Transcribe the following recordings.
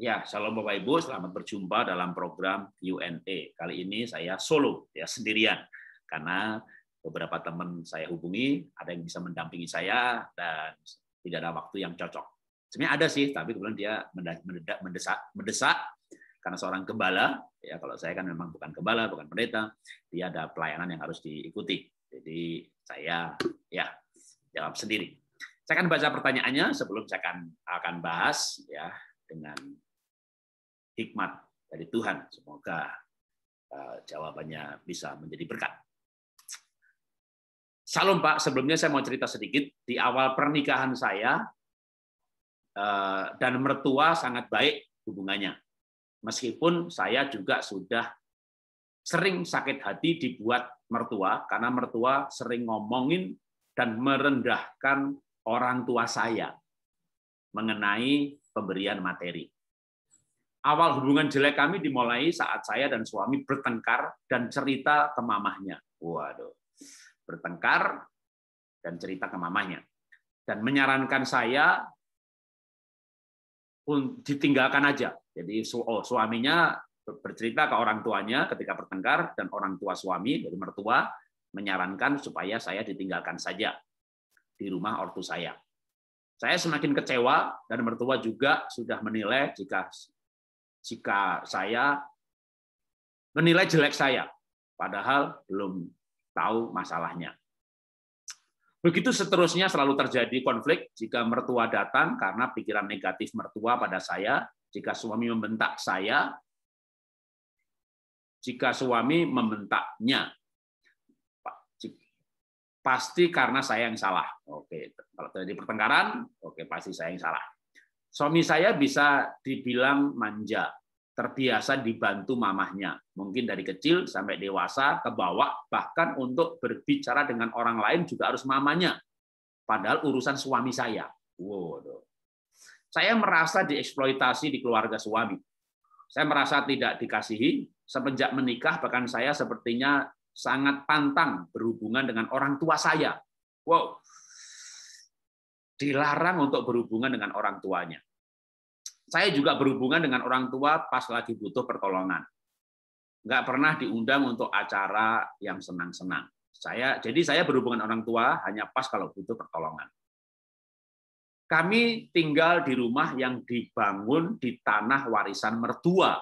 Ya, shalom Bapak Ibu, selamat berjumpa dalam program Q&A. Kali ini saya solo, ya sendirian, karena beberapa teman saya hubungi, ada yang bisa mendampingi saya dan tidak ada waktu yang cocok. Sebenarnya ada sih, tapi kemudian dia mendesak karena seorang gembala. Ya, kalau saya kan memang bukan gembala, bukan pendeta, dia ada pelayanan yang harus diikuti. Jadi saya ya jawab sendiri. Saya akan baca pertanyaannya sebelum saya akan bahas ya dengan hikmat dari Tuhan. Semoga jawabannya bisa menjadi berkat. Salam Pak, sebelumnya saya mau cerita sedikit. Di awal pernikahan saya dan mertua sangat baik hubungannya. Meskipun saya juga sudah sering sakit hati dibuat mertua, karena mertua sering ngomongin dan merendahkan orang tua saya mengenai pemberian materi. Awal hubungan jelek kami dimulai saat saya dan suami bertengkar dan cerita ke mamahnya. Waduh, bertengkar dan cerita ke mamahnya. Dan menyarankan saya ditinggalkan aja. Jadi suaminya bercerita ke orang tuanya ketika bertengkar, dan orang tua suami, dari mertua, menyarankan supaya saya ditinggalkan saja di rumah ortu saya. Saya semakin kecewa, dan mertua juga sudah menilai jika saya menilai jelek saya, padahal belum tahu masalahnya. Begitu seterusnya selalu terjadi konflik jika mertua datang karena pikiran negatif mertua pada saya, jika suami membentak saya, jika suami membentaknya. Pasti karena saya yang salah. Oke, kalau terjadi pertengkaran, oke pasti saya yang salah. Suami saya bisa dibilang manja, terbiasa dibantu mamahnya. Mungkin dari kecil sampai dewasa, ke bawah, bahkan untuk berbicara dengan orang lain juga harus mamanya. Padahal urusan suami saya. Waduh. Saya merasa dieksploitasi di keluarga suami. Saya merasa tidak dikasihi. Semenjak menikah, bahkan saya sepertinya sangat pantang berhubungan dengan orang tua saya. Wow. Dilarang untuk berhubungan dengan orang tuanya. Saya juga berhubungan dengan orang tua pas lagi butuh pertolongan. Nggak pernah diundang untuk acara yang senang-senang. Jadi saya berhubungan orang tua hanya pas kalau butuh pertolongan. Kami tinggal di rumah yang dibangun di tanah warisan mertua.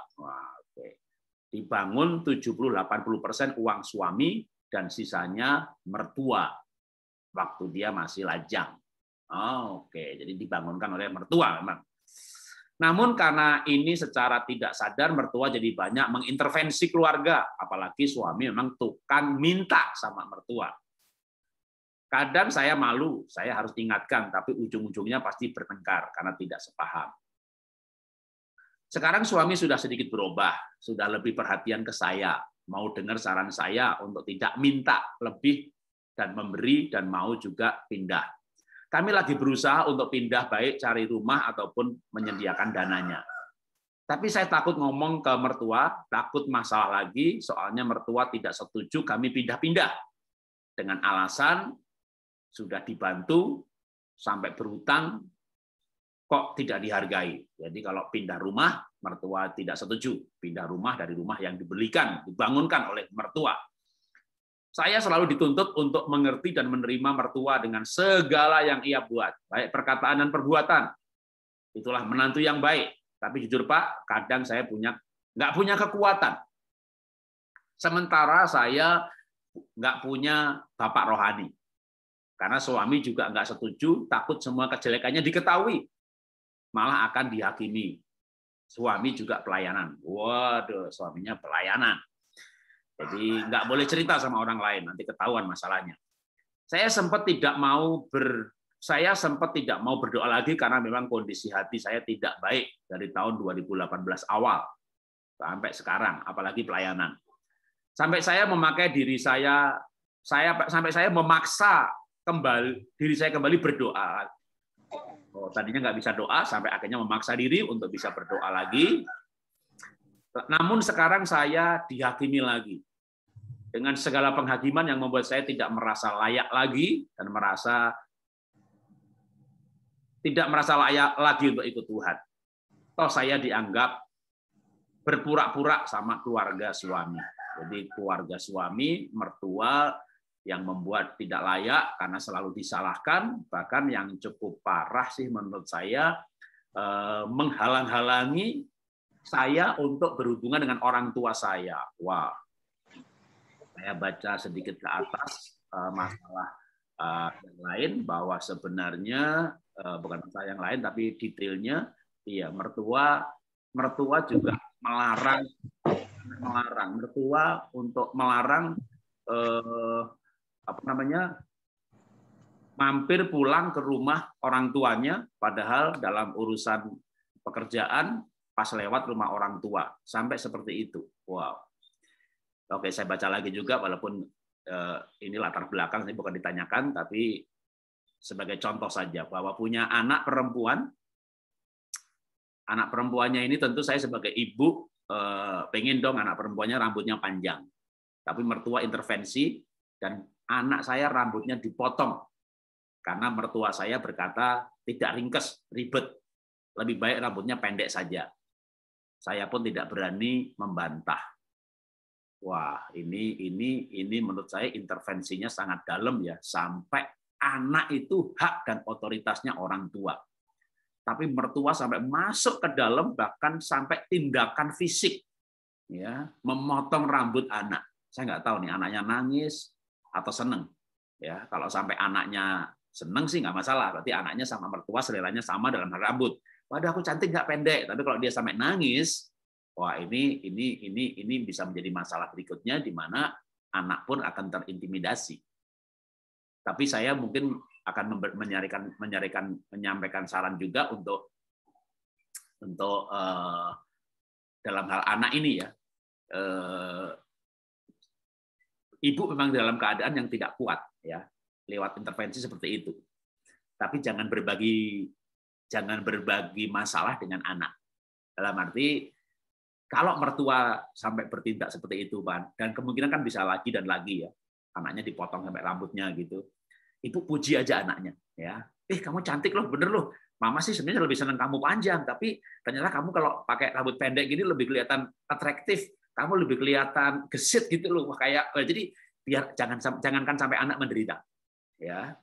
Dibangun 70-80% uang suami dan sisanya mertua waktu dia masih lajang. Oke, jadi dibangunkan oleh mertua memang. Namun karena ini secara tidak sadar mertua jadi banyak mengintervensi keluarga, apalagi suami memang tukang minta sama mertua. Kadang saya malu, saya harus ingatkan, tapi ujung-ujungnya pasti bertengkar karena tidak sepaham. Sekarang suami sudah sedikit berubah, sudah lebih perhatian ke saya, mau dengar saran saya untuk tidak minta lebih dan memberi, dan mau juga pindah. Kami lagi berusaha untuk pindah, baik cari rumah ataupun menyediakan dananya. Tapi saya takut ngomong ke mertua, takut masalah lagi, soalnya mertua tidak setuju kami pindah-pindah. Dengan alasan sudah dibantu sampai berhutang, kok tidak dihargai. Jadi kalau pindah rumah, mertua tidak setuju. Pindah rumah dari rumah yang dibelikan, dibangunkan oleh mertua. Saya selalu dituntut untuk mengerti dan menerima mertua dengan segala yang ia buat, baik perkataan dan perbuatan. Itulah menantu yang baik. Tapi jujur Pak, kadang saya nggak punya kekuatan. Sementara saya nggak punya bapak rohani. Karena suami juga nggak setuju, takut semua kejelekannya diketahui. Malah akan dihakimi. Suami juga pelayanan. Waduh, suaminya pelayanan. Jadi nggak boleh cerita sama orang lain, nanti ketahuan masalahnya. Saya sempat tidak mau berdoa lagi karena memang kondisi hati saya tidak baik dari tahun 2018 awal sampai sekarang, apalagi pelayanan. Sampai saya memakai diri sampai saya memaksa diri saya kembali berdoa. Tadinya nggak bisa doa, sampai akhirnya memaksa diri untuk bisa berdoa lagi. Namun sekarang saya dihakimi lagi. Dengan segala penghakiman yang membuat saya tidak merasa layak lagi dan tidak merasa layak lagi untuk ikut Tuhan. toh saya dianggap berpura-pura sama keluarga suami. Jadi keluarga suami, mertua yang membuat tidak layak karena selalu disalahkan, bahkan yang cukup parah sih menurut saya, menghalang-halangi saya untuk berhubungan dengan orang tua saya. Wah, saya baca sedikit ke atas masalah yang lain, bahwa sebenarnya bukan masalah yang lain, tapi detailnya, iya, mertua juga melarang mertua untuk melarang mampir pulang ke rumah orang tuanya, padahal dalam urusan pekerjaan pas lewat rumah orang tua, sampai seperti itu. Wow. Oke, saya baca lagi juga, walaupun ini latar belakang ini bukan ditanyakan, tapi sebagai contoh saja, bahwa punya anak perempuannya ini, tentu saya sebagai ibu pengen dong anak perempuannya rambutnya panjang, tapi mertua intervensi dan anak saya rambutnya dipotong karena mertua saya berkata tidak ringkes, ribet, lebih baik rambutnya pendek saja. Saya pun tidak berani membantah. Wah, ini menurut saya intervensinya sangat dalam ya, sampai anak itu hak dan otoritasnya orang tua. Tapi mertua sampai masuk ke dalam, bahkan sampai tindakan fisik, ya, memotong rambut anak. Saya nggak tahu nih anaknya nangis atau seneng. Ya, kalau sampai anaknya seneng sih nggak masalah, berarti anaknya sama mertua seleranya sama dalam hal rambut. Waduh, aku cantik nggak pendek. Tapi kalau dia sampai nangis, wah ini bisa menjadi masalah berikutnya, di mana anak pun akan terintimidasi. Tapi saya mungkin akan menyampaikan saran juga untuk dalam hal anak ini ya, ibu memang dalam keadaan yang tidak kuat ya, lewat intervensi seperti itu. Tapi jangan berbagi masalah dengan anak. Dalam arti kalau mertua sampai bertindak seperti itu, Pan, dan kemungkinan kan bisa lagi dan lagi ya, anaknya dipotong sampai rambutnya gitu. Ibu puji aja anaknya, ya. Kamu cantik loh, bener loh. Mama sih sebenarnya lebih senang kamu panjang, tapi ternyata kamu kalau pakai rambut pendek gini lebih kelihatan atraktif, kamu lebih kelihatan gesit gitu loh. Kayak jadi biar jangankan sampai anak menderita, ya.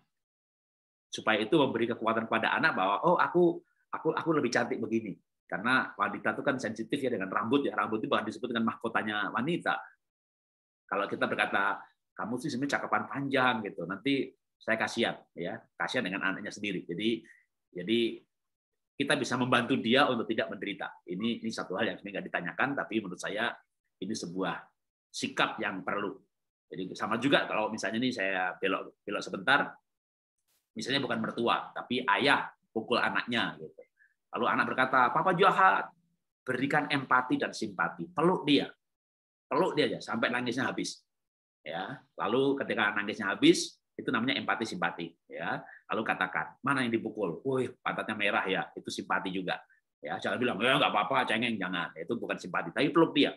Supaya itu memberi kekuatan kepada anak bahwa oh aku lebih cantik begini. Karena wanita itu kan sensitif ya dengan rambut ya. Rambut itu bahkan disebut dengan mahkotanya wanita. Kalau kita berkata kamu sih sebenarnya cakapan panjang gitu, nanti saya kasihan ya, kasihan dengan anaknya sendiri. Jadi kita bisa membantu dia untuk tidak menderita. Ini satu hal yang sebenarnya nggak ditanyakan, tapi menurut saya ini sebuah sikap yang perlu. Jadi sama juga kalau misalnya nih saya belok sebentar, misalnya bukan mertua, tapi ayah pukul anaknya gitu. Lalu anak berkata, "Papa jahat." Berikan empati dan simpati, peluk dia aja sampai nangisnya habis. Ya, lalu ketika nangisnya habis, itu namanya empati simpati. Ya, lalu katakan, mana yang dipukul? Wih, pantatnya merah ya, itu simpati juga. Ya, jangan bilang, ya nggak apa-apa, cengeng, jangan. Itu bukan simpati, tapi peluk dia.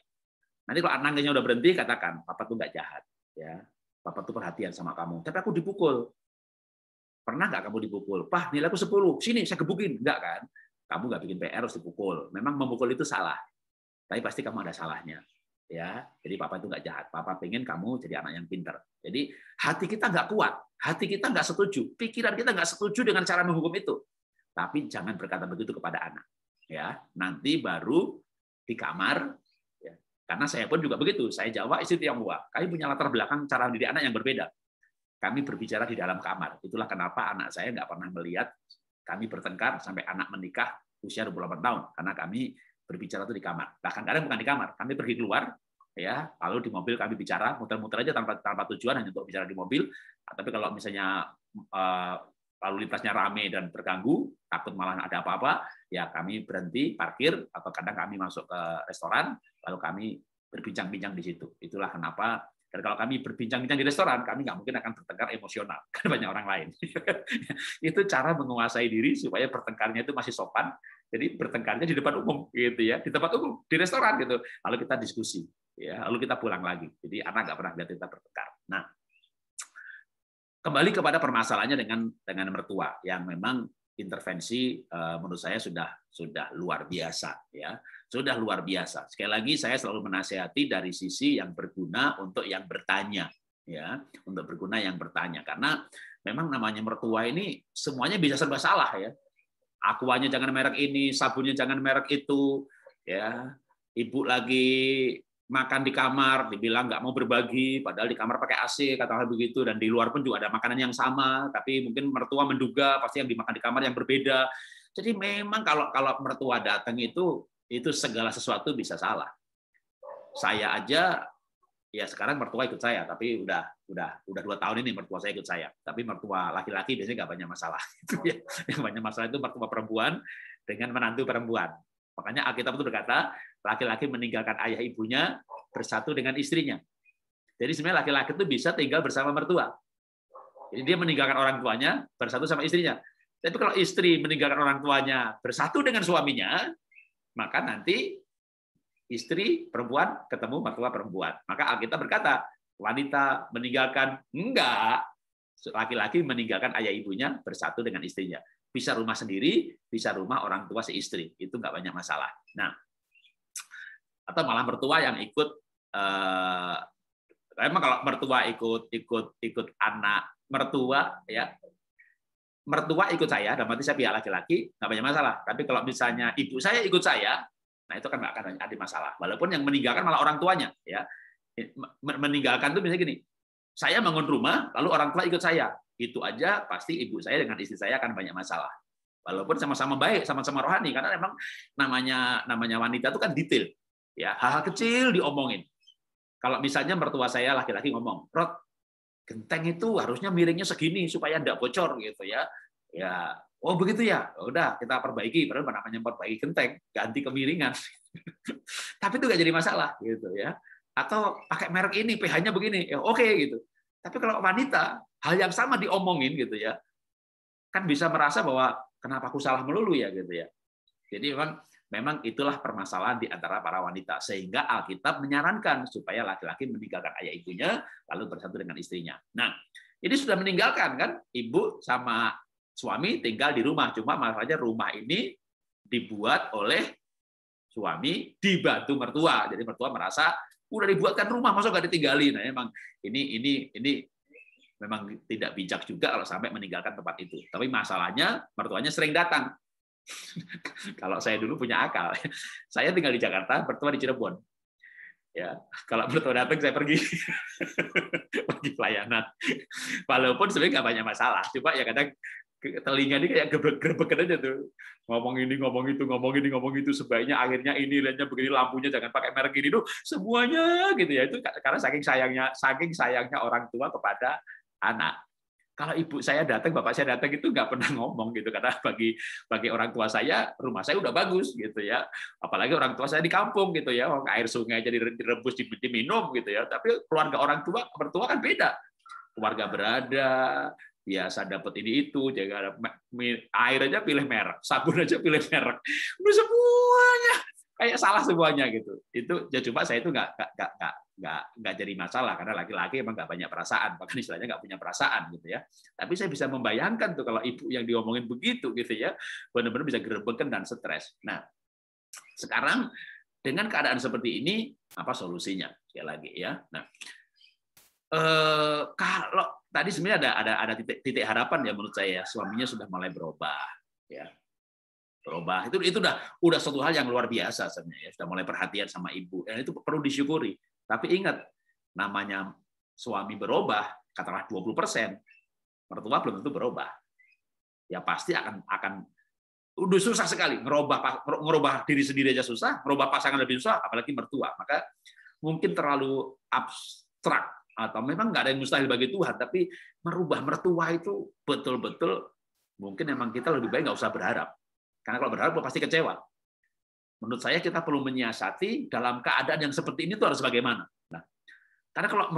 Nanti kalau nangisnya udah berhenti, katakan, papa tuh nggak jahat. Ya, papa tuh perhatian sama kamu. Tapi aku dipukul. Pernah nggak kamu dipukul? Pak, nilai aku 10. Sini, saya gebukin. Enggak kan? Kamu nggak bikin PR harus dipukul. Memang memukul itu salah. Tapi pasti kamu ada salahnya. Ya, jadi papa itu nggak jahat. Papa pengen kamu jadi anak yang pintar. Jadi hati kita nggak kuat, hati kita nggak setuju, pikiran kita nggak setuju dengan cara menghukum itu. Tapi jangan berkata begitu kepada anak. Ya, nanti baru di kamar. Ya. Karena saya pun juga begitu. Saya Jawa, istri Tionghoa. Kami punya latar belakang cara mendidik anak yang berbeda. Kami berbicara di dalam kamar. Itulah kenapa anak saya nggak pernah melihat kami bertengkar sampai anak menikah usia 28 tahun. Karena kami berbicara itu di kamar. Bahkan kadang bukan di kamar, kami pergi keluar, ya, lalu di mobil kami bicara, muter-muter aja tanpa tujuan, hanya untuk bicara di mobil. Tapi kalau misalnya lalu lintasnya rame dan terganggu, takut malah ada apa-apa, ya kami berhenti, parkir, atau kadang kami masuk ke restoran, lalu kami berbincang-bincang di situ. Itulah kenapa. Dan kalau kami berbincang-bincang di restoran, kami nggak mungkin akan bertengkar emosional, karena banyak orang lain. Itu cara menguasai diri supaya bertengkarnya itu masih sopan. Jadi bertengkarnya di depan umum, gitu ya, di tempat umum, di restoran gitu. Lalu kita diskusi, ya, lalu kita pulang lagi. Jadi anak nggak pernah lihat kita bertengkar. Nah, kembali kepada permasalahannya dengan mertua yang memang intervensi menurut saya sudah luar biasa, ya, sudah luar biasa. Sekali lagi saya selalu menasihati dari sisi yang berguna untuk yang bertanya, ya, untuk berguna yang bertanya, karena memang namanya mertua ini semuanya bisa serba salah, ya. Aquanya jangan merek ini, sabunnya jangan merek itu, ya. Ibu lagi makan di kamar, dibilang nggak mau berbagi, padahal di kamar pakai AC, katakanlah begitu, dan di luar pun juga ada makanan yang sama, tapi mungkin mertua menduga pasti yang dimakan di kamar yang berbeda. Jadi memang kalau mertua datang itu segala sesuatu bisa salah. Saya aja, ya sekarang mertua ikut saya, tapi udah 2 tahun ini mertua saya ikut saya. Tapi mertua laki-laki biasanya nggak banyak masalah. Yang banyak masalah itu mertua perempuan dengan menantu perempuan. Makanya Alkitab itu berkata, laki-laki meninggalkan ayah ibunya, bersatu dengan istrinya. Jadi sebenarnya laki-laki itu bisa tinggal bersama mertua. Jadi dia meninggalkan orang tuanya, bersatu sama istrinya. Tapi kalau istri meninggalkan orang tuanya, bersatu dengan suaminya, maka nanti istri perempuan ketemu mertua perempuan. Maka Alkitab berkata, wanita meninggalkan, enggak. Laki-laki meninggalkan ayah ibunya, bersatu dengan istrinya. Bisa rumah sendiri, bisa rumah orang tua seistri, itu nggak banyak masalah. Nah, atau malah mertua yang ikut, memang kalau mertua ikut anak mertua, ya mertua ikut saya, dan berarti saya pihak laki-laki, nggak banyak masalah. Tapi kalau misalnya ibu saya ikut saya, nah itu kan nggak akan ada masalah. Walaupun yang meninggalkan malah orang tuanya, ya meninggalkan itu misalnya gini, saya bangun rumah, lalu orang tua ikut saya. Itu aja pasti ibu saya dengan istri saya akan banyak masalah. Walaupun sama-sama baik, sama-sama rohani, karena memang namanya wanita itu kan detail. Ya, hal-hal kecil diomongin. Kalau misalnya mertua saya laki-laki ngomong, Rod, genteng itu harusnya miringnya segini supaya enggak bocor gitu ya. Ya, oh begitu ya. Udah kita perbaiki, padahal namanya perbaiki genteng, ganti kemiringan. Tapi itu nggak jadi masalah gitu ya. Atau pakai merek ini, pH-nya begini, ya oke gitu. Tapi kalau wanita, hal yang sama diomongin gitu ya, kan bisa merasa bahwa kenapa aku salah melulu ya gitu ya. Jadi memang itulah permasalahan di antara para wanita, sehingga Alkitab menyarankan supaya laki-laki meninggalkan ayah ibunya lalu bersatu dengan istrinya. Nah, ini sudah meninggalkan kan, ibu sama suami tinggal di rumah, cuma masalahnya rumah ini dibuat oleh suami dibantu mertua. Jadi mertua merasa udah dibuatkan rumah, masa nggak ditinggalin. Nah, memang ini memang tidak bijak juga kalau sampai meninggalkan tempat itu. Tapi masalahnya mertuanya sering datang. Kalau saya dulu punya akal, saya tinggal di Jakarta, mertua di Cirebon. Ya, kalau mertua datang saya pergi pelayanan. Walaupun sebenarnya nggak banyak masalah, coba ya kadang telinga ini kayak gerbek-gerbekan aja tuh. Ngomong ini, ngomong itu, ngomong ini, ngomong itu, sebaiknya akhirnya ini, lihatnya begini, lampunya jangan pakai merek ini tuh, semuanya gitu ya. Itu karena saking sayangnya orang tua kepada anak. Kalau ibu saya datang, bapak saya datang itu nggak pernah ngomong gitu, karena bagi orang tua saya rumah saya udah bagus gitu ya, apalagi orang tua saya di kampung gitu ya, air sungai jadi direbus diminum gitu ya. Tapi keluarga orang tua mertua kan beda, keluarga berada, biasa dapat ini itu, jaga air aja pilih merek, sabun aja pilih merek, udah semuanya kayak salah semuanya gitu. Itu ya cuma saya itu nggak jadi masalah karena laki-laki emang nggak banyak perasaan, bahkan istilahnya nggak punya perasaan gitu ya. Tapi saya bisa membayangkan tuh kalau ibu yang diomongin begitu gitu ya, benar-benar bisa gerebekan dan stres. Nah, sekarang dengan keadaan seperti ini apa solusinya? Sekali lagi ya. Nah, kalau tadi sebenarnya ada titik harapan ya menurut saya, suaminya sudah mulai berubah ya. Berubah itu udah suatu hal yang luar biasa sebenarnya, sudah mulai perhatian sama ibu, dan itu perlu disyukuri. Tapi ingat, namanya suami berubah katakanlah 20%, mertua belum tentu berubah. Ya pasti akan udah susah sekali ngerubah diri sendiri aja susah, ngerubah pasangan lebih susah, apalagi mertua. Maka mungkin terlalu abstrak atau memang nggak ada yang mustahil bagi Tuhan, tapi merubah mertua itu betul-betul mungkin memang kita lebih baik nggak usah berharap. Karena kalau berharap pasti kecewa. Menurut saya kita perlu menyiasati dalam keadaan yang seperti ini itu harus bagaimana. Nah, karena kalau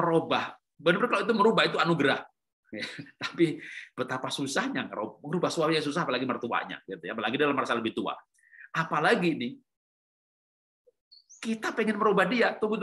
benar-benar kalau itu merubah itu anugerah. Tapi betapa susahnya merubah suaminya susah, apalagi mertuanya, gitu ya. Apalagi dalam merasa lebih tua. Apalagi nih kita pengen merubah dia, tunggu.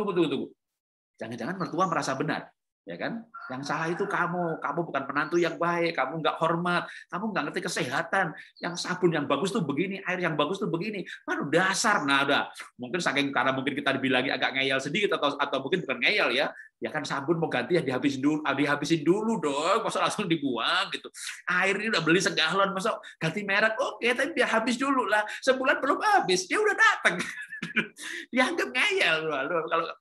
Jangan-jangan mertua merasa benar. Ya kan? Yang salah itu kamu bukan menantu yang baik, kamu nggak hormat, kamu nggak ngerti kesehatan. Yang sabun yang bagus tuh begini, air yang bagus tuh begini. Waduh, dasar nada. Mungkin saking karena mungkin kita dibilangin agak ngeyel sedikit atau mungkin bukan ngeyel ya. Ya kan sabun mau ganti ya dihabisin dulu dong, masa langsung dibuang gitu. Air ini udah beli segalon, masa ganti merek, oke, tapi biar habis dulu lah. Sebulan belum habis, dia udah datang. Dianggap ngeyel.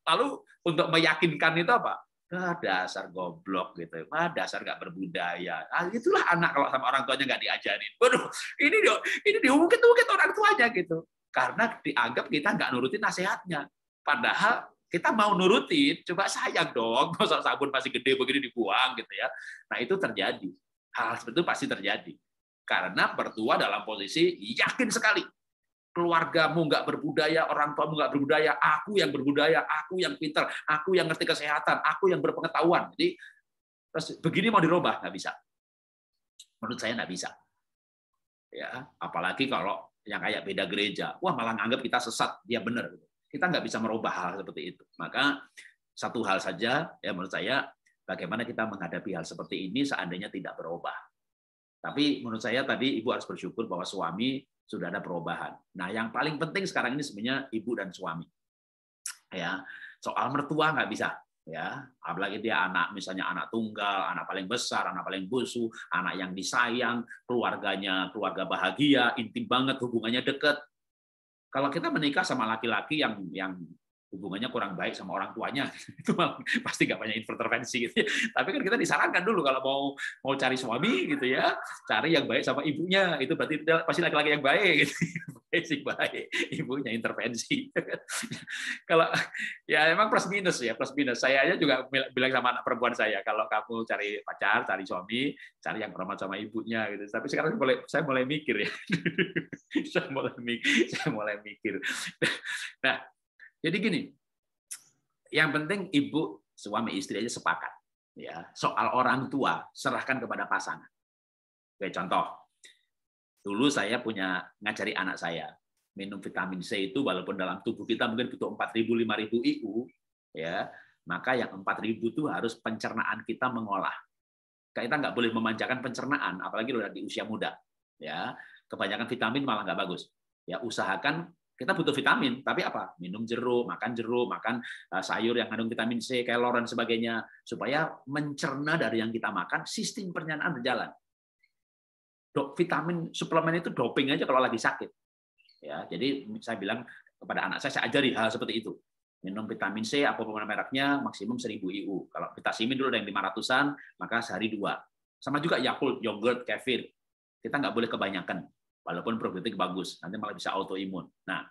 Lalu untuk meyakinkan itu apa? Dasar goblok gitu, dasar nggak berbudaya. Nah, itulah anak kalau sama orang tuanya nggak diajarin. Waduh, ini diungkit-ungkit orang tuanya gitu. Karena dianggap kita nggak nurutin nasihatnya. Padahal kita mau nurutin, coba sayang dong. Masa sabun masih gede begini dibuang gitu ya. Nah itu terjadi. Hal seperti itu pasti terjadi. Karena mertua dalam posisi yakin sekali keluargamu nggak berbudaya, orang tuamu nggak berbudaya, aku yang berbudaya, aku yang pintar, aku yang ngerti kesehatan, aku yang berpengetahuan. Jadi terus begini mau dirubah nggak bisa. Menurut saya nggak bisa. Ya, apalagi kalau yang kayak beda gereja, wah malah nganggap kita sesat, dia benar. Kita nggak bisa merubah hal seperti itu. Maka satu hal saja, ya menurut saya, bagaimana kita menghadapi hal seperti ini seandainya tidak berubah. Tapi menurut saya tadi ibu harus bersyukur bahwa suami sudah ada perubahan. Nah, yang paling penting sekarang ini sebenarnya ibu dan suami. Ya, soal mertua nggak bisa, ya. Apalagi dia anak, misalnya anak tunggal, anak paling besar, anak paling bungsu, anak yang disayang, keluarganya keluarga bahagia, intim banget, hubungannya dekat. Kalau kita menikah sama laki-laki yang hubungannya kurang baik sama orang tuanya, itu pasti nggak banyak intervensi gitu. Tapi kan kita disarankan dulu kalau mau cari suami gitu ya, cari yang baik sama ibunya, itu berarti pasti laki-laki yang baik gitu. Baik, ibunya intervensi. Kalau ya emang plus minus ya, plus minus. Saya aja juga bilang sama anak perempuan saya, kalau kamu cari pacar, cari suami, cari yang hormat sama ibunya gitu. Tapi sekarang saya mulai mikir ya. saya mulai mikir. Nah, jadi gini, yang penting ibu, suami, istri aja sepakat. Ya, soal orang tua serahkan kepada pasangan. Oke, contoh, dulu saya ngajari anak saya minum vitamin C itu walaupun dalam tubuh kita mungkin butuh 4.000 5.000 IU, ya, maka yang 4.000 itu harus pencernaan kita mengolah. Kita nggak boleh memanjakan pencernaan, apalagi udah di usia muda. Ya, kebanyakan vitamin malah nggak bagus. Ya, usahakan kita butuh vitamin, tapi apa? Minum jeruk, makan sayur yang mengandung vitamin C, kelor dan sebagainya, supaya mencerna dari yang kita makan, sistem pencernaan berjalan. Vitamin suplemen itu doping aja kalau lagi sakit. Ya, jadi saya bilang kepada anak saya ajari hal seperti itu. Minum vitamin C, apapun mereknya, maksimum 1.000 IU. Kalau vitamin dulu ada yang 500-an, maka sehari 2. Sama juga Yakult, yogurt, kefir. Kita nggak boleh kebanyakan. Walaupun probiotik bagus, nanti malah bisa autoimun. Nah,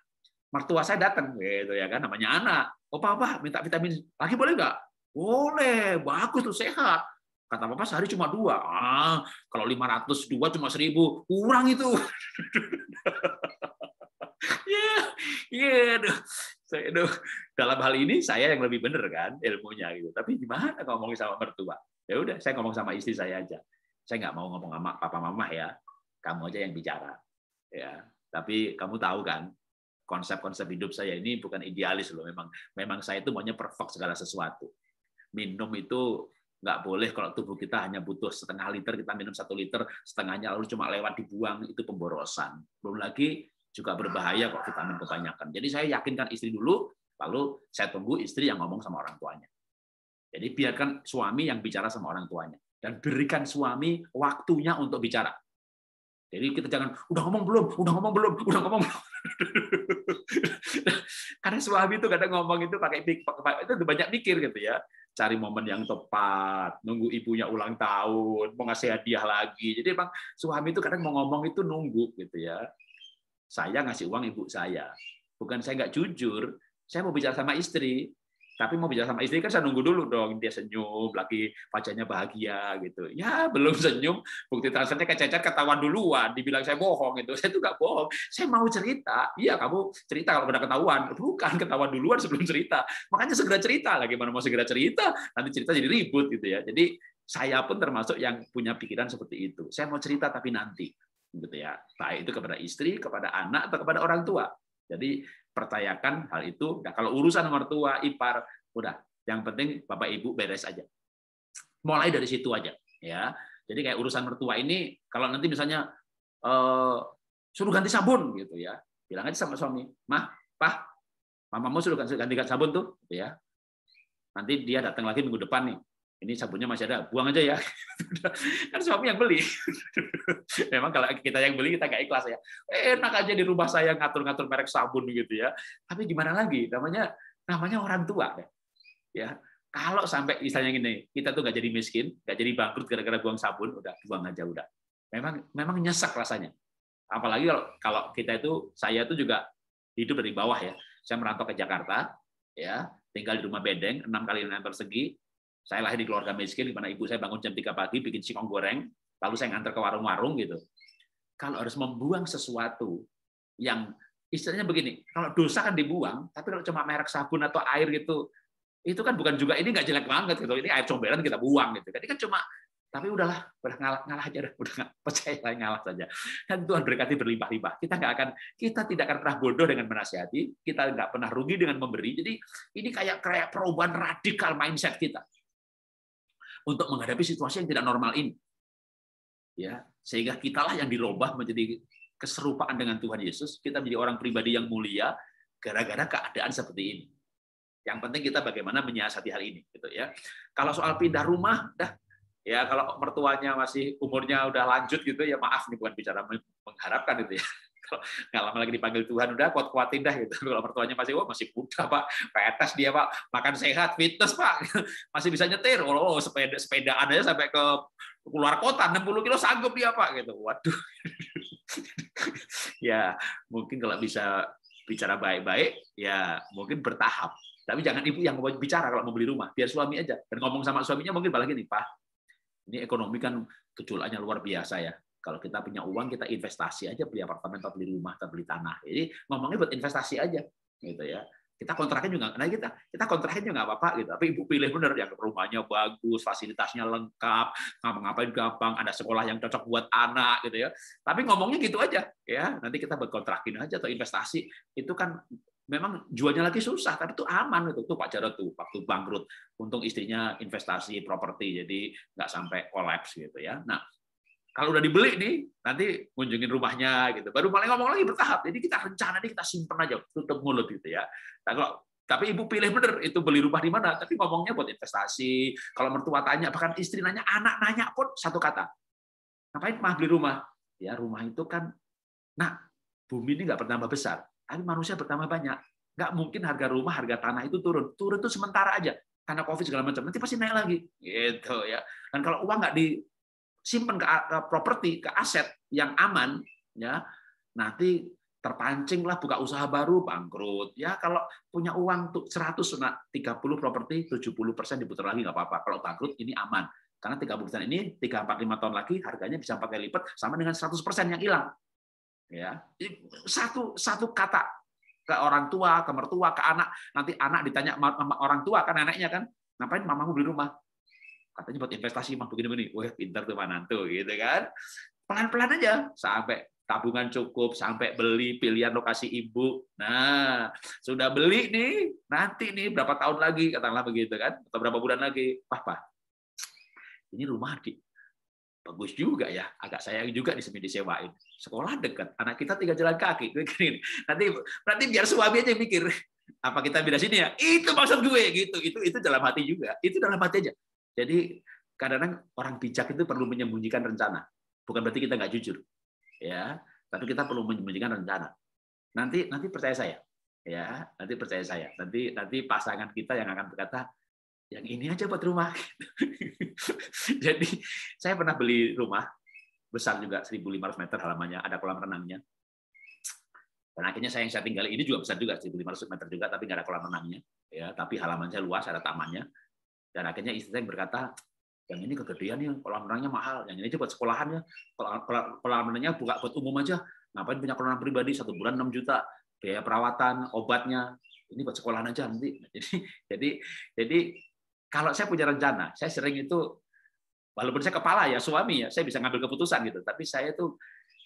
mertua saya datang, gitu ya kan, namanya anak. Papa, minta vitamin lagi boleh nggak? Boleh, bagus tuh sehat. Kata papa sehari cuma 2. Kalau 502 cuma 1.000, kurang itu. Ya, dalam hal ini saya yang lebih benar kan ilmunya gitu. Tapi gimana ngomongin sama mertua? Ya udah, saya ngomong sama istri saya aja. Saya nggak mau ngomong sama papa mama ya. Kamu aja yang bicara. Ya, tapi kamu tahu kan, konsep-konsep hidup saya ini bukan idealis loh. Memang saya itu maunya perfect segala sesuatu. Minum itu nggak boleh kalau tubuh kita hanya butuh setengah liter, kita minum 1 liter, setengahnya lalu cuma lewat dibuang, itu pemborosan. Belum lagi juga berbahaya kok vitamin kebanyakan. Jadi saya yakinkan istri dulu, lalu saya tunggu istri yang ngomong sama orang tuanya. Jadi biarkan suami yang bicara sama orang tuanya. Dan berikan suami waktunya untuk bicara. Jadi kita jangan, udah ngomong belum. Karena suami itu kadang ngomong itu pakai itu banyak mikir gitu ya. Cari momen yang tepat, nunggu ibunya ulang tahun, mau ngasih hadiah lagi. Jadi emang suami itu kadang mau ngomong itu nunggu gitu ya. Saya ngasih uang ibu saya. Bukan saya nggak jujur, saya mau bicara sama istri. Tapi mau bicara sama istri kan saya nunggu dulu dong, dia senyum, lagi wajahnya bahagia gitu. Ya belum senyum, bukti transfernya kececer ketahuan duluan, dibilang saya bohong itu. Saya tuh nggak bohong, saya mau cerita. Iya kamu cerita kalau udah ketahuan, bukan ketahuan duluan sebelum cerita. Makanya segera cerita lah, gimana mau segera cerita, nanti cerita jadi ribut gitu ya. Jadi saya pun termasuk yang punya pikiran seperti itu. Saya mau cerita tapi nanti, gitu ya. Baik itu kepada istri, kepada anak atau kepada orang tua. Jadi percayakan hal itu. Nah, kalau urusan mertua, ipar, udah. Yang penting Bapak Ibu beres aja. Mulai dari situ aja, ya. Jadi kayak urusan mertua ini, kalau nanti misalnya suruh ganti sabun gitu ya, bilang aja sama suami, mah, pah, mamamu suruh ganti sabun tuh, gitu ya. Nanti dia datang lagi minggu depan nih, ini sabunnya masih ada, buang aja ya. Kan suami yang beli. Memang kalau kita yang beli kita nggak ikhlas ya. Enak aja di rumah saya ngatur-ngatur merek sabun gitu ya. Tapi gimana lagi? Namanya orang tua ya. Kalau sampai misalnya gini, kita tuh nggak jadi miskin, nggak jadi bangkrut gara-gara buang sabun, udah buang aja udah. Memang nyesek rasanya. Apalagi kalau kita itu, saya itu juga hidup dari bawah ya. Saya merantau ke Jakarta, ya, tinggal di rumah bedeng 6 kali 6 persegi. Saya lahir di keluarga miskin, di mana ibu saya bangun jam 3 pagi bikin singkong goreng, lalu saya ngantar ke warung-warung gitu. Kalau harus membuang sesuatu yang istilahnya begini, kalau dosa kan dibuang, tapi kalau cuma merek sabun atau air gitu, itu kan bukan juga, ini nggak jelek banget gitu, ini air comberan kita buang gitu. Jadi kan cuma, tapi udahlah ngalah aja, udah nggak percaya lagi, ngalah saja. Dan Tuhan berkati berlimpah-limpah. Kita tidak akan pernah bodoh dengan menasihati, kita nggak pernah rugi dengan memberi. Jadi ini kayak perubahan radikal mindset kita untuk menghadapi situasi yang tidak normal ini. Ya, sehingga kitalah yang dirubah menjadi keserupaan dengan Tuhan Yesus, kita menjadi orang pribadi yang mulia gara-gara keadaan seperti ini. Yang penting kita bagaimana menyiasati hal ini, gitu ya. Kalau soal pindah rumah, ya kalau mertuanya masih umurnya udah lanjut gitu ya, maaf nih bukan bicara mengharapkan gitu ya. Kalau nggak lama lagi dipanggil Tuhan, udah kuat-kuatin dah gitu. Kalau mertuanya masih muda Pak, petes dia Pak, makan sehat, fitness Pak, masih bisa nyetir, sepedaan aja sampai ke keluar kota 60 kilo sanggup dia Pak gitu. Waduh. Ya mungkin kalau bisa bicara baik-baik, ya mungkin bertahap. Tapi jangan ibu yang mau bicara kalau mau beli rumah, biar suami aja. Dan ngomong sama suaminya mungkin malah gini, Pak, ini ekonomi kan gejolaknya luar biasa ya. Kalau kita punya uang, kita investasi aja, beli apartemen atau beli rumah atau beli tanah. Jadi ngomongnya buat investasi aja, gitu ya. Kita kontrakin juga, nah kita kontrakin juga nggak apa-apa gitu. Tapi ibu pilih bener yang rumahnya bagus, fasilitasnya lengkap, ngapa-ngapain gampang, ada sekolah yang cocok buat anak gitu ya. Tapi ngomongnya gitu aja, ya. Nanti kita buat kontrakin aja atau investasi itu kan. Memang jualnya lagi susah, tapi itu aman itu. Tuh Pak Jarod tuh waktu bangkrut, untung istrinya investasi properti, jadi nggak sampai kolaps gitu ya. Nah, kalau udah dibeli nih, nanti kunjungin rumahnya gitu. Baru mulai ngomong lagi bertahap. Jadi kita rencana nih kita simpen aja, tutup mulut gitu ya. Nah, tapi ibu pilih bener itu beli rumah di mana, tapi ngomongnya buat investasi. Kalau mertua tanya, bahkan istri nanya, anak nanya pun satu kata. Ngapain mah beli rumah? Ya rumah itu kan, nah bumi ini nggak bertambah besar. Tapi manusia bertambah banyak. Nggak mungkin harga rumah, harga tanah itu turun. Turun itu sementara aja. Karena COVID segala macam. Nanti pasti naik lagi. Gitu ya. Dan kalau uang nggak disimpan ke properti, ke aset yang aman, ya nanti terpancinglah buka usaha baru, bangkrut. Ya kalau punya uang 100, 30 properti, 70% diputar lagi nggak apa-apa. Kalau bangkrut ini aman. Karena 30% ini 3, 4, 5 tahun lagi harganya bisa 4 kali lipat sama dengan 100% yang hilang. Ya, satu kata ke orang tua, ke mertua, ke anak, nanti anak ditanya orang tua kan anaknya kan, ngapain mamamu beli rumah? Katanya buat investasi mah begini-begini. Wah, pintar tuh manantu gitu kan. Pelan-pelan aja sampai tabungan cukup, sampai beli pilihan lokasi ibu. Nah, sudah beli nih, nanti nih berapa tahun lagi katakanlah begitu kan, atau berapa bulan lagi, Pak, ini rumah bagus juga ya, agak sayang juga disewain. Sekolah dekat, anak kita tinggal jalan kaki. Nanti biar suami aja mikir, apa kita pindah sini ya? Itu maksud gue gitu. Itu dalam hati juga. Itu dalam hati aja. Jadi kadang-kadang orang bijak itu perlu menyembunyikan rencana. Bukan berarti kita nggak jujur, ya. Tapi kita perlu menyembunyikan rencana. Nanti percaya saya, ya. Nanti percaya saya. Nanti pasangan kita yang akan berkata, yang ini aja buat rumah. Jadi saya pernah beli rumah besar juga 1.500 meter halamannya, ada kolam renangnya. Dan akhirnya saya tinggal ini juga besar juga 1.500 meter juga, tapi nggak ada kolam renangnya. Ya, tapi halamannya luas, ada tamannya. Dan akhirnya istri saya berkata, yang ini kegedean ya, kolam renangnya mahal. Yang ini aja buat sekolahannya, kolam renangnya buka buat umum aja. Ngapain punya kolam renang pribadi 1 bulan 6 juta, biaya perawatan, obatnya. Ini buat sekolahan aja nanti. Jadi kalau saya punya rencana, saya sering itu, walaupun saya kepala ya, suami ya, saya bisa ngambil keputusan gitu, tapi saya itu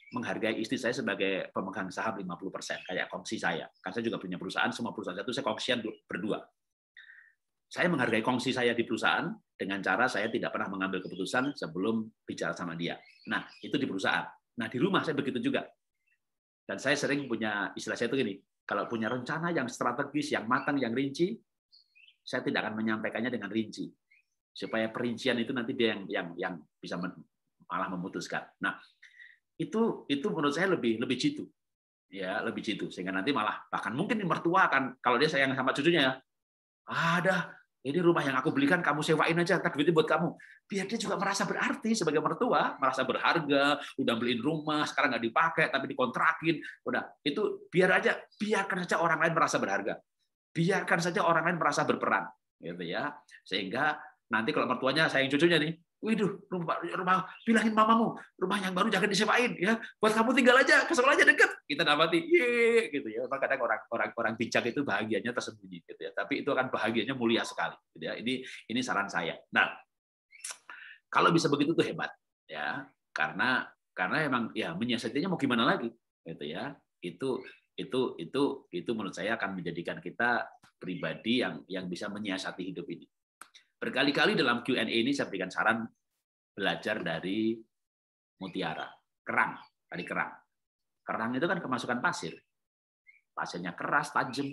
menghargai istri saya sebagai pemegang saham 50%, kayak kongsi saya. Kan saya juga punya perusahaan, semua perusahaan itu saya kongsian berdua. Saya menghargai kongsi saya di perusahaan dengan cara saya tidak pernah mengambil keputusan sebelum bicara sama dia. Nah, itu di perusahaan. Nah, di rumah saya begitu juga. Dan saya sering punya, istilah saya itu gini, kalau punya rencana yang strategis, yang matang, yang rinci, saya tidak akan menyampaikannya dengan rinci. Supaya perincian itu nanti dia yang bisa malah memutuskan. Nah, itu menurut saya lebih jitu. Ya, lebih jitu. Sehingga nanti malah, bahkan mungkin mertua akan, kalau dia sayang sama cucunya ya, ada, ini rumah yang aku belikan, kamu sewain aja, ntar duitnya buat kamu. Biar dia juga merasa berarti sebagai mertua, merasa berharga, udah beliin rumah, sekarang nggak dipakai, tapi dikontrakin. Udah, itu biarkan saja orang lain merasa berharga. Biarkan saja orang lain merasa berperan. Gitu ya. Sehingga nanti kalau mertuanya sayang cucunya nih, waduh, rumah bilangin mamamu, rumah yang baru jangan disewain ya, buat kamu tinggal aja, ke sekolahnya dekat. Kita dapati, ye, gitu ya. Kadang orang bijak itu bahagianya tersembunyi, gitu ya. Tapi itu akan bahagianya mulia sekali, gitu ya. Ini saran saya. Nah, kalau bisa begitu tuh hebat, ya, karena emang ya menyiasatinya mau gimana lagi, gitu ya. Itu menurut saya akan menjadikan kita pribadi yang bisa menyiasati hidup ini. Berkali-kali dalam Q&A ini saya berikan saran belajar dari mutiara, kerang, tadi kerang. Kerang itu kan kemasukan pasir. Pasirnya keras, tajam.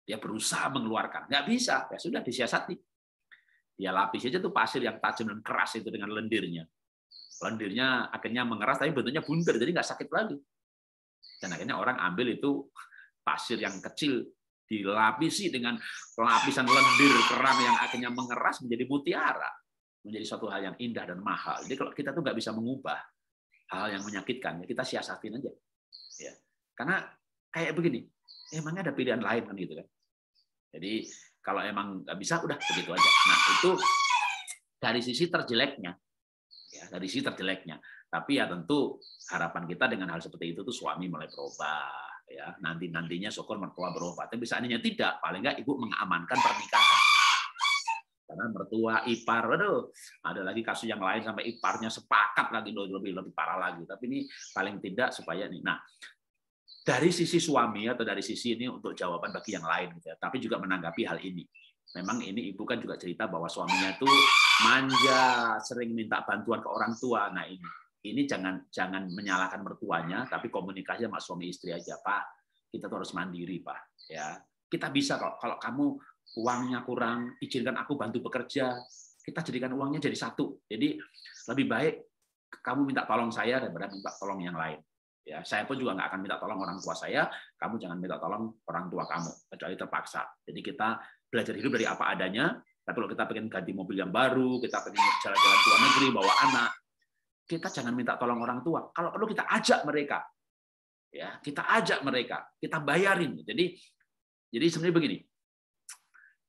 Dia berusaha mengeluarkan. Nggak bisa, ya sudah disiasati. Dia lapis aja tuh pasir yang tajam dan keras itu dengan lendirnya. Lendirnya akhirnya mengeras, tapi bentuknya bundar, jadi nggak sakit lagi. Dan akhirnya orang ambil itu pasir yang kecil, dilapisi dengan lapisan lendir kerang yang akhirnya mengeras menjadi mutiara, menjadi suatu hal yang indah dan mahal. Jadi kalau kita tuh nggak bisa mengubah hal yang menyakitkan, ya kita siasatin aja, ya. Karena kayak begini, emangnya ada pilihan lain kan gitu kan. Jadi kalau emang nggak bisa, udah begitu aja. Nah itu dari sisi terjeleknya, ya dari sisi terjeleknya. Tapi ya tentu harapan kita dengan hal seperti itu tuh suami mulai berubah. Ya, nantinya syukur mertua berubah. Tapi seandainya tidak, paling nggak ibu mengamankan pernikahan. Karena mertua, ipar, aduh, ada lagi kasus yang lain sampai iparnya sepakat lagi lebih parah lagi. Tapi ini paling tidak supaya nih. Nah, dari sisi suami atau dari sisi ini untuk jawaban bagi yang lain, gitu ya. Tapi juga menanggapi hal ini. Memang ini ibu kan juga cerita bahwa suaminya tuh manja, sering minta bantuan ke orang tua. Nah ini jangan menyalahkan mertuanya, tapi komunikasi sama suami istri aja, Pak. Kita tuh harus mandiri, Pak. Ya, kita bisa kok. Kalau kamu uangnya kurang, izinkan aku bantu bekerja. Kita jadikan uangnya jadi satu. Jadi lebih baik kamu minta tolong saya daripada minta tolong yang lain. Ya, saya pun juga nggak akan minta tolong orang tua saya. Kamu jangan minta tolong orang tua kamu, kecuali terpaksa. Jadi kita belajar hidup dari apa adanya. Tapi kalau kita pengen ganti mobil yang baru, kita pengen jalan-jalan ke luar negeri, bawa anak, kita jangan minta tolong orang tua. Kalau perlu kita ajak mereka, ya kita ajak mereka, kita bayarin. Jadi sebenarnya begini,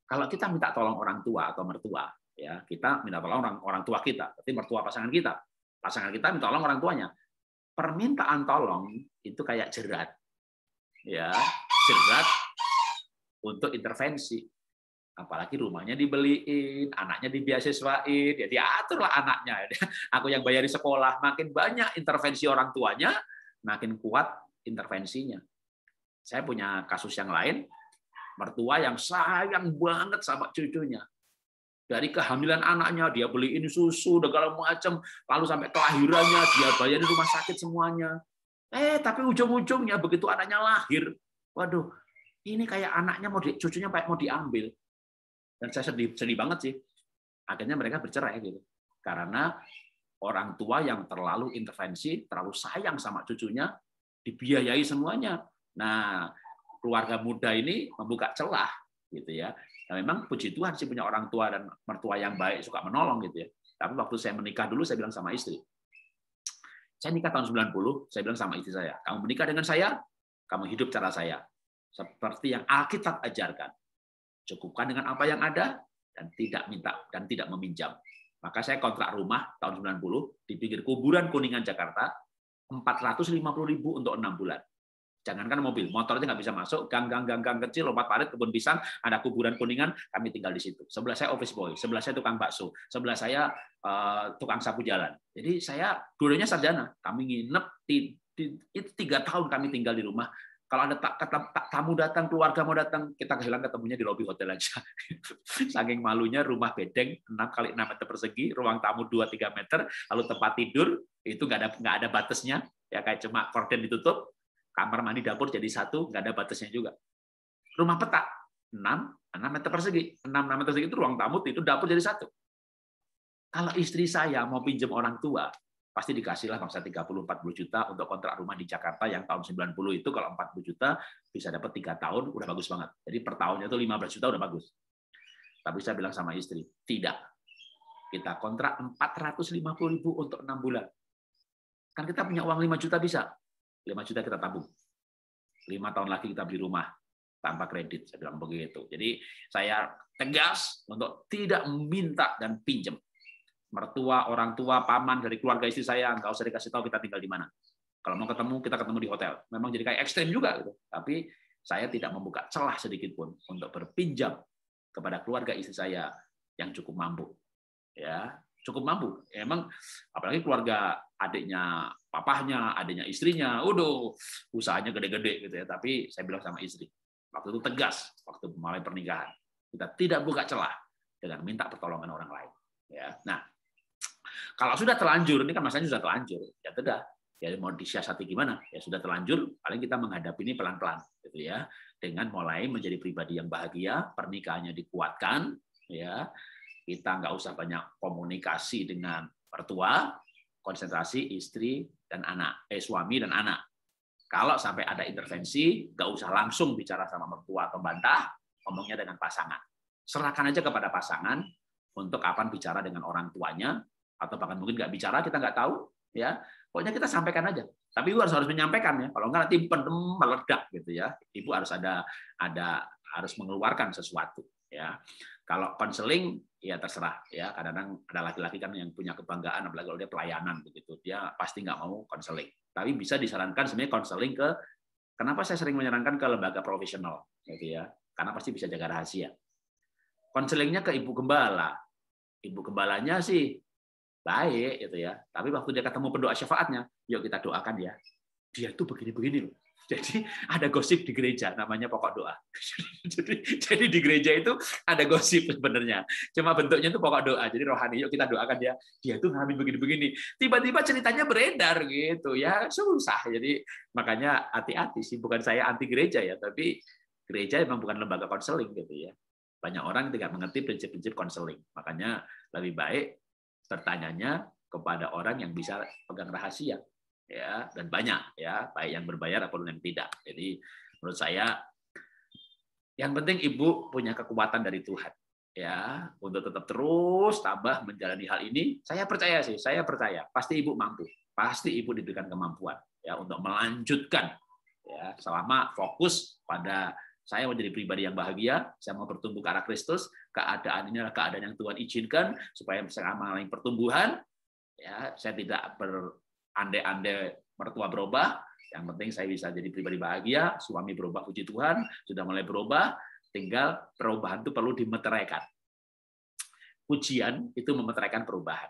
kalau kita minta tolong orang tua atau mertua, ya kita minta tolong orang tua kita, berarti mertua pasangan kita minta tolong orang tuanya. Permintaan tolong itu kayak jerat, ya jerat untuk intervensi. Apalagi rumahnya dibeliin, anaknya dibeasiswain, ya diaturlah anaknya. Aku yang bayari sekolah, makin banyak intervensi orang tuanya, makin kuat intervensinya. Saya punya kasus yang lain, mertua yang sayang banget sama cucunya. Dari kehamilan anaknya, dia beliin susu, segala macam, lalu sampai kelahirannya, dia bayarin rumah sakit semuanya. Tapi ujung-ujungnya begitu anaknya lahir, waduh, ini kayak anaknya cucunya mau diambil. Dan saya sedih banget sih. Akhirnya mereka bercerai gitu. Karena orang tua yang terlalu intervensi, terlalu sayang sama cucunya, dibiayai semuanya. Nah, keluarga muda ini membuka celah gitu ya. Nah, memang puji Tuhan sih punya orang tua dan mertua yang baik, suka menolong gitu ya. Tapi waktu saya menikah dulu, saya bilang sama istri. Saya nikah tahun 90, saya bilang sama istri saya, kamu menikah dengan saya, kamu hidup cara saya. Seperti yang Alkitab ajarkan. Cukupkan dengan apa yang ada dan tidak minta dan tidak meminjam. Maka saya kontrak rumah tahun 90 di pinggir kuburan Kuningan Jakarta, 450.000 untuk 6 bulan. Jangankan mobil, motornya nggak bisa masuk, gang kecil, lompat parit, kebun pisang, ada kuburan Kuningan, kami tinggal di situ. Sebelah saya office boy, sebelah saya tukang bakso, sebelah saya tukang sapu jalan. Jadi saya dulunya sarjana, kami nginep itu 3 tahun kami tinggal di rumah. Kalau ada tamu datang, keluarga mau datang, kita ketemunya di lobi hotel aja. Saking malunya, rumah bedeng 6 kali 6 meter persegi, ruang tamu 2-3 meter, lalu tempat tidur itu nggak ada batasnya, ya kayak cuma korden ditutup, kamar mandi dapur jadi satu, nggak ada batasnya juga. Rumah petak 6 meter persegi, 6 meter persegi itu ruang tamu, itu dapur jadi satu. Kalau istri saya mau pinjam orang tua, pasti dikasihlah bangsa 30-40 juta untuk kontrak rumah di Jakarta yang tahun 90 itu kalau 40 juta bisa dapat 3 tahun, udah bagus banget. Jadi per tahunnya itu 15 juta udah bagus. Tapi saya bilang sama istri, tidak. Kita kontrak 450.000 untuk 6 bulan. Kan kita punya uang 5 juta bisa. 5 juta kita tabung. 5 tahun lagi kita beli rumah tanpa kredit. Saya bilang begitu. Jadi saya tegas untuk tidak minta dan pinjam. Mertua, orang tua, paman dari keluarga istri saya, nggak usah dikasih tahu kita tinggal di mana. Kalau mau ketemu, kita ketemu di hotel. Memang jadi kayak ekstrem juga, gitu. Tapi saya tidak membuka celah sedikit pun untuk berpinjam kepada keluarga istri saya yang cukup mampu. Ya, cukup mampu. Emang apalagi keluarga adiknya, papahnya, adiknya istrinya, usahanya gede-gede gitu ya. Tapi saya bilang sama istri, waktu itu tegas, waktu mulai pernikahan, kita tidak buka celah dengan minta pertolongan orang lain. Ya, nah. Kalau sudah terlanjur, ini kan masanya sudah terlanjur, ya sudah, ya mau disiasati gimana? Ya sudah terlanjur, paling kita menghadapi ini pelan-pelan, gitu ya, dengan mulai menjadi pribadi yang bahagia, pernikahannya dikuatkan, ya, kita nggak usah banyak komunikasi dengan mertua, konsentrasi istri dan anak, suami dan anak. Kalau sampai ada intervensi, nggak usah langsung bicara sama mertua atau bantah, ngomongnya dengan pasangan. Serahkan aja kepada pasangan untuk kapan bicara dengan orang tuanya, atau bahkan mungkin nggak bicara, kita nggak tahu, ya pokoknya kita sampaikan aja. Tapi ibu harus menyampaikan ya, kalau nggak nanti meledak gitu ya. Ibu harus harus mengeluarkan sesuatu ya. Kalau konseling ya terserah ya. Kadang-kadang ada laki-laki kan yang punya kebanggaan, apalagi kalau dia pelayanan begitu, dia pasti nggak mau konseling. Tapi bisa disarankan sebenarnya konseling ke. Kenapa saya sering menyarankan ke lembaga profesional, gitu ya? Karena pasti bisa jaga rahasia. Konselingnya ke ibu gembala, ibu gembalanya sih baik gitu ya. Tapi waktu dia ketemu pendoa syafaatnya, yuk kita doakan ya. Dia itu begini-begini loh. Jadi ada gosip di gereja namanya pokok doa. Jadi di gereja itu ada gosip sebenarnya. Cuma bentuknya itu pokok doa. Jadi rohani, yuk kita doakan dia. Dia tuh ngalamin begini-begini. Tiba-tiba ceritanya beredar gitu ya. Susah. Jadi makanya hati-hati sih. Bukan saya anti gereja ya, tapi gereja memang bukan lembaga konseling gitu ya. Banyak orang tidak mengerti prinsip-prinsip konseling. Makanya lebih baik bertanyanya kepada orang yang bisa pegang rahasia ya, dan banyak ya, baik yang berbayar ataupun yang tidak. Jadi menurut saya yang penting ibu punya kekuatan dari Tuhan ya untuk tetap terus tambah menjalani hal ini. Saya percaya pasti ibu mampu, pasti ibu diberikan kemampuan ya untuk melanjutkan ya selama fokus pada saya menjadi pribadi yang bahagia, saya mau bertumbuh ke arah Kristus, keadaan ini adalah keadaan yang Tuhan izinkan supaya saya mengalami pertumbuhan. Ya, saya tidak berandai-andai mertua berubah, yang penting saya bisa jadi pribadi bahagia, suami berubah, puji Tuhan, sudah mulai berubah, tinggal perubahan itu perlu dimeteraikan. Pujian itu memeteraikan perubahan.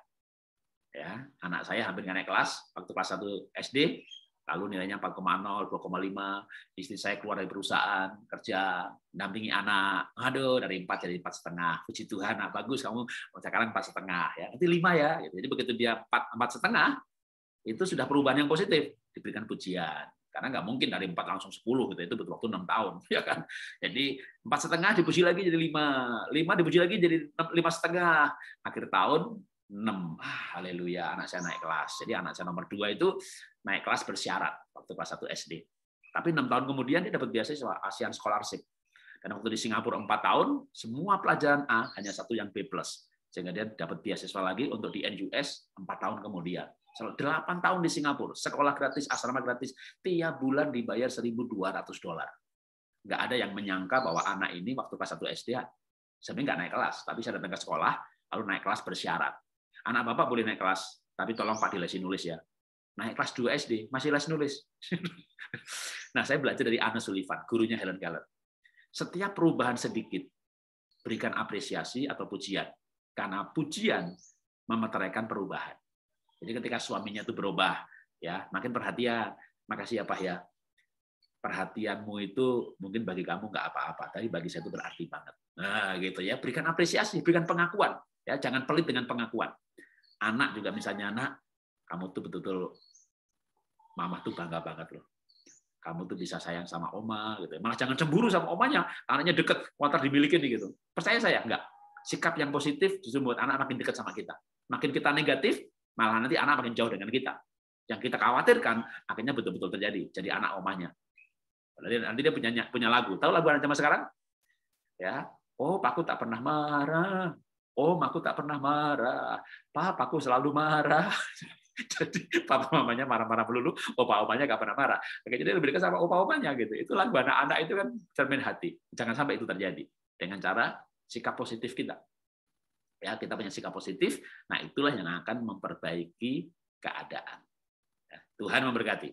Ya, anak saya hampir nggak naik kelas, waktu kelas 1 SD, lalu nilainya 4,0, 2,5. Istri saya keluar dari perusahaan, kerja, dampingi anak. Aduh, dari 4 jadi 4,5. Puji Tuhan, nah, bagus kamu sekarang 4,5 ya. Nanti 5 ya. Jadi begitu dia 4,5, itu sudah perubahan yang positif. Diberikan pujian. Karena nggak mungkin dari 4 langsung 10 gitu. Itu butuh waktu 6 tahun, ya kan? Jadi 4,5 dipuji lagi jadi 5. 5 dipuji lagi jadi 5,5. Akhir tahun 6. Haleluya, anak saya naik kelas. Jadi anak saya nomor 2 itu naik kelas bersyarat waktu kelas 1 SD. Tapi 6 tahun kemudian dia dapat beasiswa ASEAN Scholarship. Dan waktu di Singapura 4 tahun, semua pelajaran A, hanya 1 yang B+. Sehingga dia dapat beasiswa lagi untuk di NUS 4 tahun kemudian. 8 tahun di Singapura, sekolah gratis, asrama gratis, tiap bulan dibayar $1.200. Nggak ada yang menyangka bahwa anak ini waktu kelas 1 SD, sebenarnya nggak naik kelas, tapi saya datang ke sekolah, lalu naik kelas bersyarat. Anak Bapak boleh naik kelas, tapi tolong Pak dilesin nulis ya. Naik kelas 2 SD, masih les nulis. Nah, saya belajar dari Anna Sullivan, gurunya Helen Keller. Setiap perubahan sedikit, berikan apresiasi atau pujian. Karena pujian memeteraikan perubahan. Jadi ketika suaminya itu berubah, ya makin perhatian. Makasih ya Pak ya. perhatianmu itu mungkin bagi kamu nggak apa-apa, tapi bagi saya itu berarti banget. Nah, gitu ya. Berikan apresiasi, berikan pengakuan. Ya, jangan pelit dengan pengakuan. Anak juga misalnya, anak, kamu tuh betul-betul mama tuh bangga banget loh. Kamu tuh bisa sayang sama oma gitu. Malah jangan cemburu sama omanya, anaknya deket, watar dimiliki nih gitu. Percaya saya enggak. Sikap yang positif justru membuat anak makin dekat sama kita. Makin kita negatif, malah nanti anak makin jauh dengan kita. Yang kita khawatirkan akhirnya betul-betul terjadi, jadi anak omanya. Nanti dia punya lagu. Tahu lagu anak zaman sekarang? Ya. Oh, Paku tak pernah marah. Oh, aku tak pernah marah. Papaku selalu marah. Jadi papa mamanya marah-marah melulu, opa-opanya nggak pernah marah. Jadi lebih dekat sama opa-opanya gitu. Itu lagu anak-anak itu kan cermin hati. Jangan sampai itu terjadi dengan cara sikap positif kita. Ya, kita punya sikap positif. Nah, itulah yang akan memperbaiki keadaan. Ya, Tuhan memberkati.